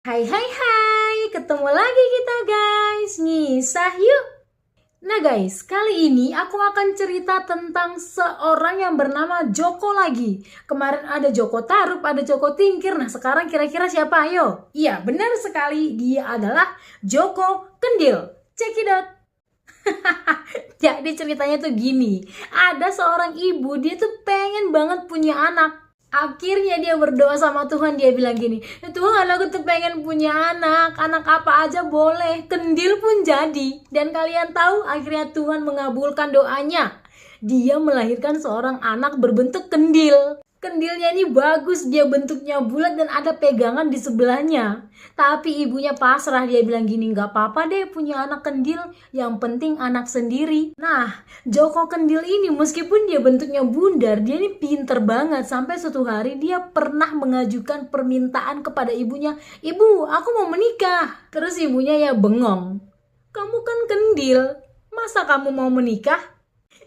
Hai hai hai, ketemu lagi kita guys, ngisah yuk. Nah guys, kali ini aku akan cerita tentang seorang yang bernama Joko lagi. Kemarin ada Joko Tarub, ada Joko Tingkir, nah sekarang kira-kira siapa ayo? Iya benar sekali, dia adalah Joko Kendil. Check it out. Jadi ceritanya tuh gini, ada seorang ibu, dia tuh pengen banget punya anak. Akhirnya dia berdoa sama Tuhan, dia bilang gini, Tuhan aku tuh pengen punya anak apa aja boleh, kendil pun jadi. Dan kalian tahu akhirnya Tuhan mengabulkan doanya. Dia melahirkan seorang anak berbentuk kendil. Kendilnya ini bagus, dia bentuknya bulat dan ada pegangan di sebelahnya. Tapi ibunya pasrah, dia bilang gini, gak apa-apa deh punya anak kendil, yang penting anak sendiri. Nah, Joko Kendil ini meskipun dia bentuknya bundar, dia ini pinter banget. Sampai suatu hari dia pernah mengajukan permintaan kepada ibunya, Ibu, aku mau menikah. Terus ibunya ya bengong, kamu kan kendil, masa kamu mau menikah?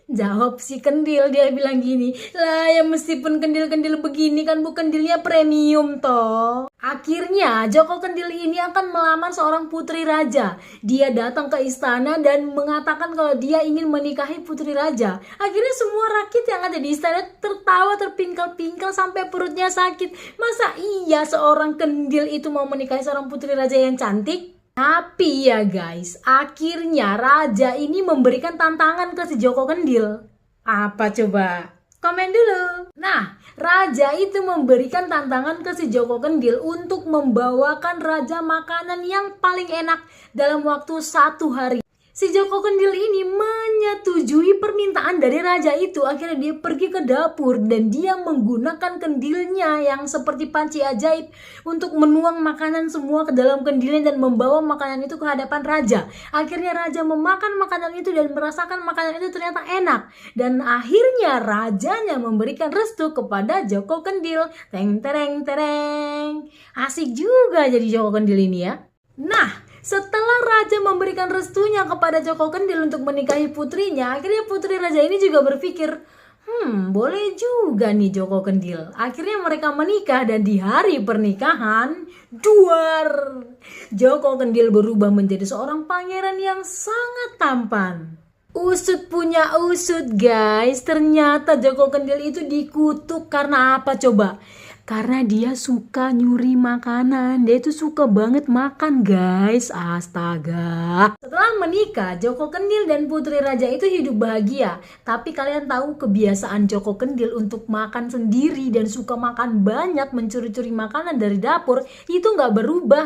Jawab si kendil, dia bilang gini, lah ya meskipun kendil-kendil begini kan bu kendilnya premium toh. Akhirnya Joko Kendil ini akan melamar seorang putri raja. Dia datang ke istana dan mengatakan kalau dia ingin menikahi putri raja. Akhirnya semua rakyat yang ada di istana tertawa terpingkal-pingkal sampai perutnya sakit. Masa iya seorang kendil itu mau menikahi seorang putri raja yang cantik? Tapi ya guys, akhirnya raja ini memberikan tantangan ke si Joko Kendil. Apa coba? Komen dulu. Nah, raja itu memberikan tantangan ke si Joko Kendil untuk membawakan raja makanan yang paling enak dalam waktu 1 hari. Si Joko Kendil ini menyetujui permintaan dari raja itu. Akhirnya dia pergi ke dapur dan dia menggunakan kendilnya yang seperti panci ajaib untuk menuang makanan semua ke dalam kendilnya dan membawa makanan itu ke hadapan raja. Akhirnya raja memakan makanan itu dan merasakan makanan itu ternyata enak. Dan akhirnya rajanya memberikan restu kepada Joko Kendil. Teng tereng tereng. Asik juga jadi Joko Kendil ini ya. Nah, setelah raja memberikan restunya kepada Joko Kendil untuk menikahi putrinya, akhirnya putri raja ini juga berpikir, boleh juga nih Joko Kendil. Akhirnya mereka menikah dan di hari pernikahan, duar, Joko Kendil berubah menjadi seorang pangeran yang sangat tampan. Usut punya usut guys, ternyata Joko Kendil itu dikutuk karena apa coba? Karena dia suka nyuri makanan, dia itu suka banget makan guys, astaga. Setelah menikah, Joko Kendil dan putri raja itu hidup bahagia. Tapi kalian tahu kebiasaan Joko Kendil untuk makan sendiri dan suka makan banyak, mencuri-curi makanan dari dapur, itu gak berubah.